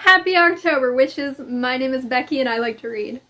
Happy October, witches! My name is Becky and I like to read.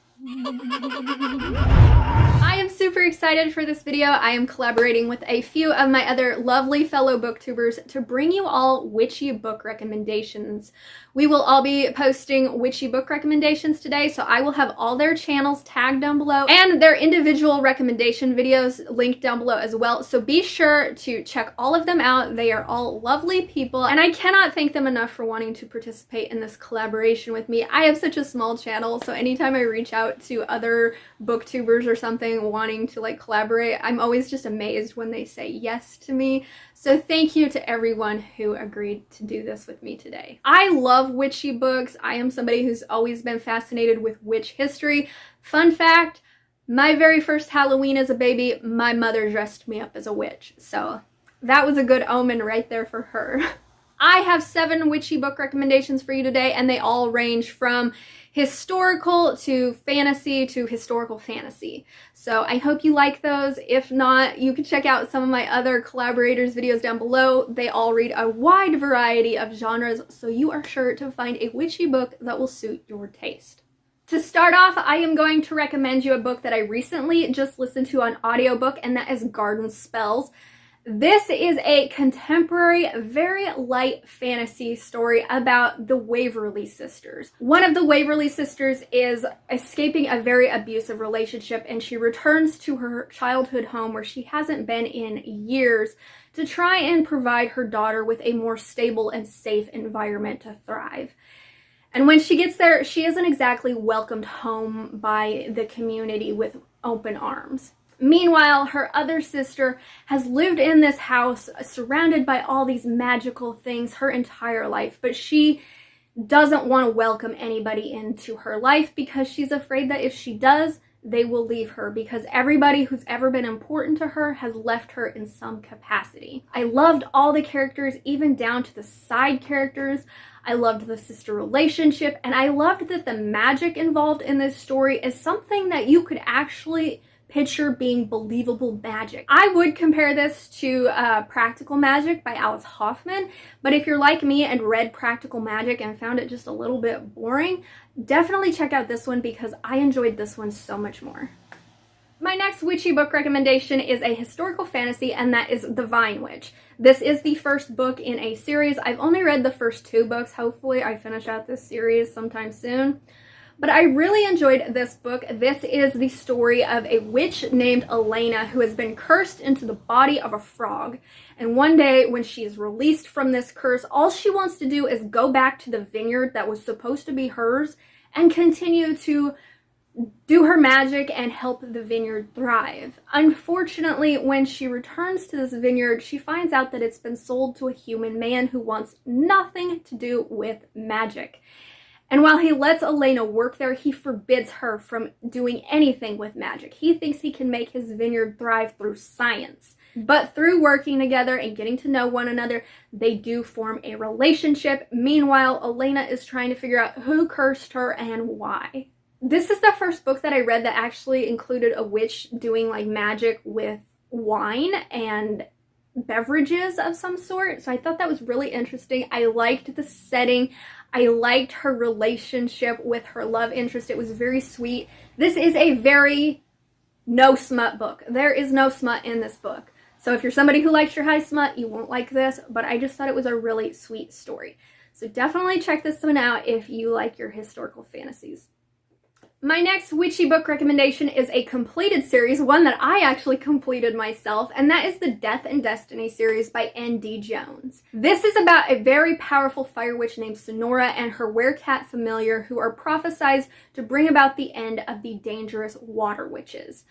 I am super excited for this video. I am collaborating with a few of my other lovely fellow booktubers to bring you all witchy book recommendations. We will all be posting witchy book recommendations today, so I will have all their channels tagged down below and their individual recommendation videos linked down below as well, so be sure to check all of them out. They are all lovely people, and I cannot thank them enough for wanting to participate in this collaboration with me. I have such a small channel, so anytime I reach out to other booktubers or something wanting to like collaborate, I'm always just amazed when they say yes to me. So thank you to everyone who agreed to do this with me today. I love witchy books. I am somebody who's always been fascinated with witch history. Fun fact, my very first Halloween as a baby, my mother dressed me up as a witch. So that was a good omen right there for her. I have 7 witchy book recommendations for you today, and they all range from historical to fantasy to historical fantasy. So I hope you like those. If not, you can check out some of my other collaborators' videos down below. They all read a wide variety of genres, so you are sure to find a witchy book that will suit your taste. To start off, I am going to recommend you a book that I recently just listened to on audiobook, and that is Garden Spells. This is a contemporary, very light fantasy story about the Waverly sisters. One of the Waverly sisters is escaping a very abusive relationship, and she returns to her childhood home where she hasn't been in years to try and provide her daughter with a more stable and safe environment to thrive. And when she gets there, she isn't exactly welcomed home by the community with open arms. Meanwhile, her other sister has lived in this house surrounded by all these magical things her entire life, but she doesn't want to welcome anybody into her life because she's afraid that if she does, they will leave her, because everybody who's ever been important to her has left her in some capacity. I loved all the characters, even down to the side characters. I loved the sister relationship, and I loved that the magic involved in this story is something that you could actually picture being believable magic. I would compare this to Practical Magic by Alice Hoffman, but if you're like me and read Practical Magic and found it just a little bit boring, definitely check out this one because I enjoyed this one so much more. My next witchy book recommendation is a historical fantasy, and that is The Vine Witch. This is the first book in a series. I've only read the first 2 books. Hopefully I finish out this series sometime soon. But I really enjoyed this book. This is the story of a witch named Elena who has been cursed into the body of a frog. And one day when she is released from this curse, all she wants to do is go back to the vineyard that was supposed to be hers and continue to do her magic and help the vineyard thrive. Unfortunately, when she returns to this vineyard, she finds out that it's been sold to a human man who wants nothing to do with magic. And while he lets Elena work there, he forbids her from doing anything with magic. He thinks he can make his vineyard thrive through science. But through working together and getting to know one another, they do form a relationship. Meanwhile, Elena is trying to figure out who cursed her and why. This is the first book that I read that actually included a witch doing like magic with wine and beverages of some sort. So I thought that was really interesting. I liked the setting. I liked her relationship with her love interest. It was very sweet. This is a very no smut book. There is no smut in this book. So if you're somebody who likes your high smut, you won't like this, but I just thought it was a really sweet story. So definitely check this one out if you like your historical fantasies. My next witchy book recommendation is a completed series, one that I actually completed myself, and that is the Death and Destiny series by N.D. Jones. This is about a very powerful fire witch named Sonora and her werecat familiar who are prophesized to bring about the end of the dangerous water witches.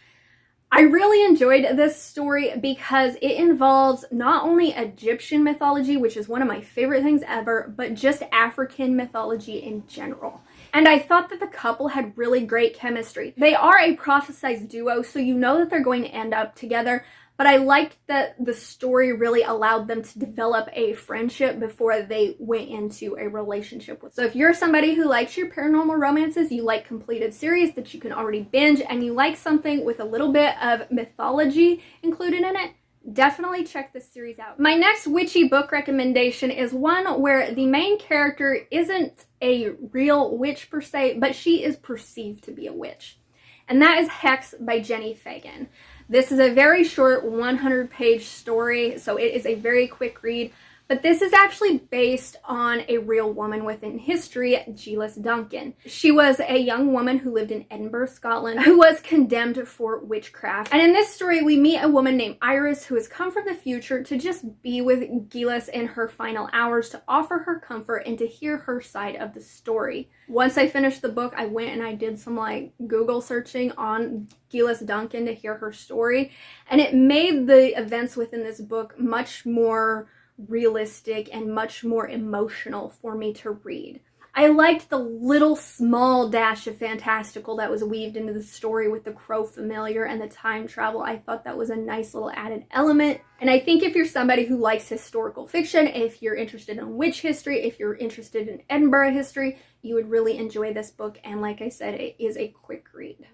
I really enjoyed this story because it involves not only Egyptian mythology, which is one of my favorite things ever, but just African mythology in general. And I thought that the couple had really great chemistry. They are a prophesized duo, so you know that they're going to end up together, but I liked that the story really allowed them to develop a friendship before they went into a relationship. So if you're somebody who likes your paranormal romances, you like completed series that you can already binge, and you like something with a little bit of mythology included in it, definitely check this series out. My next witchy book recommendation is one where the main character isn't a real witch per se, but she is perceived to be a witch. And that is Hex by Jenny Fagan. This is a very short 100-page story, so it is a very quick read. But this is actually based on a real woman within history, Gillis Duncan. She was a young woman who lived in Edinburgh, Scotland, who was condemned for witchcraft. And in this story, we meet a woman named Iris who has come from the future to just be with Gillis in her final hours, to offer her comfort and to hear her side of the story. Once I finished the book, I went and I did some Google searching on Gillis Duncan to hear her story. And it made the events within this book much more realistic and much more emotional for me to read. I liked the little small dash of fantastical that was weaved into the story with the crow familiar and the time travel. I thought that was a nice little added element. And I think if you're somebody who likes historical fiction, if you're interested in witch history, if you're interested in Edinburgh history, you would really enjoy this book. And like I said, it is a quick read.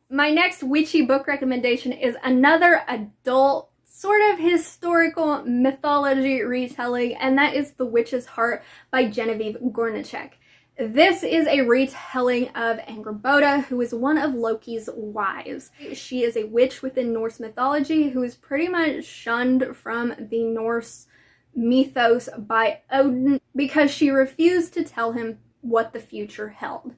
My next witchy book recommendation is another adult sort of historical mythology retelling, and that is The Witch's Heart by Genevieve Gornichek. This is a retelling of Angrboda, who is one of Loki's wives. She is a witch within Norse mythology who is pretty much shunned from the Norse mythos by Odin because she refused to tell him what the future held.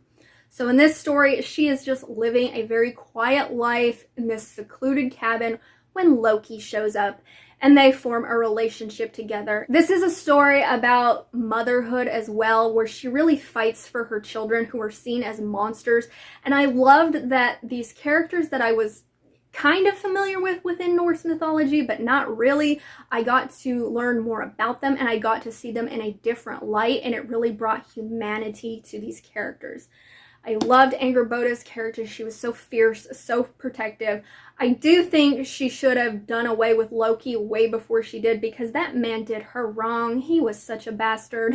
So in this story, she is just living a very quiet life in this secluded cabin when Loki shows up and they form a relationship together. This is a story about motherhood as well, where she really fights for her children who are seen as monsters. And I loved that these characters that I was kind of familiar with within Norse mythology, but not really, I got to learn more about them and I got to see them in a different light, and it really brought humanity to these characters. I loved Angrboda's character. She was so fierce, so protective. I do think she should have done away with Loki way before she did, because that man did her wrong. He was such a bastard.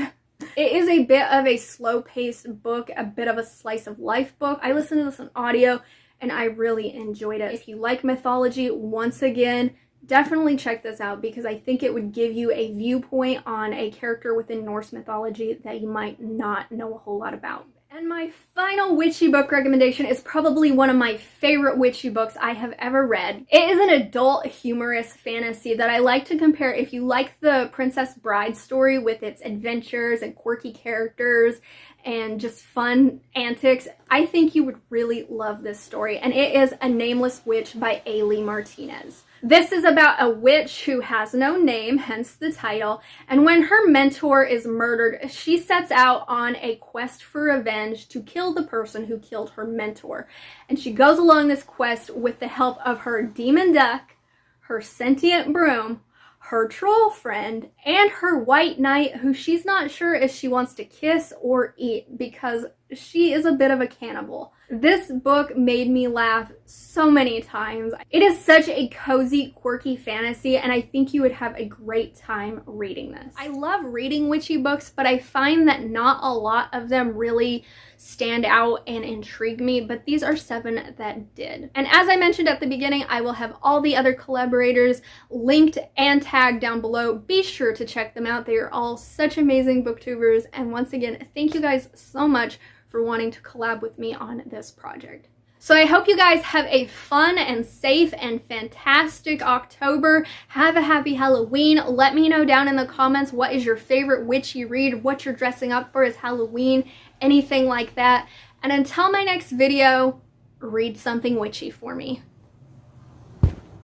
It is a bit of a slow-paced book, a bit of a slice of life book. I listened to this on audio and I really enjoyed it. If you like mythology, once again, definitely check this out, because I think it would give you a viewpoint on a character within Norse mythology that you might not know a whole lot about. And my final witchy book recommendation is probably one of my favorite witchy books I have ever read. It is an adult humorous fantasy that I like to compare. If you like the Princess Bride story with its adventures and quirky characters and just fun antics, I think you would really love this story. And it is A Nameless Witch by Ailey Martinez. This is about a witch who has no name, hence the title, and when her mentor is murdered, she sets out on a quest for revenge to kill the person who killed her mentor. And she goes along this quest with the help of her demon duck, her sentient broom, her troll friend, and her white knight, who she's not sure if she wants to kiss or eat because she is a bit of a cannibal. This book made me laugh so many times. It is such a cozy, quirky fantasy, and I think you would have a great time reading this. I love reading witchy books, but I find that not a lot of them really stand out and intrigue me, but these are 7 that did. And as I mentioned at the beginning, I will have all the other collaborators linked and tagged down below. Be sure to check them out. They are all such amazing booktubers, and once again, thank you guys so much for wanting to collab with me on this project. So I hope you guys have a fun and safe and fantastic October. Have a happy Halloween. Let me know down in the comments what is your favorite witchy read, what you're dressing up for as Halloween, anything like that. And until my next video, read something witchy for me.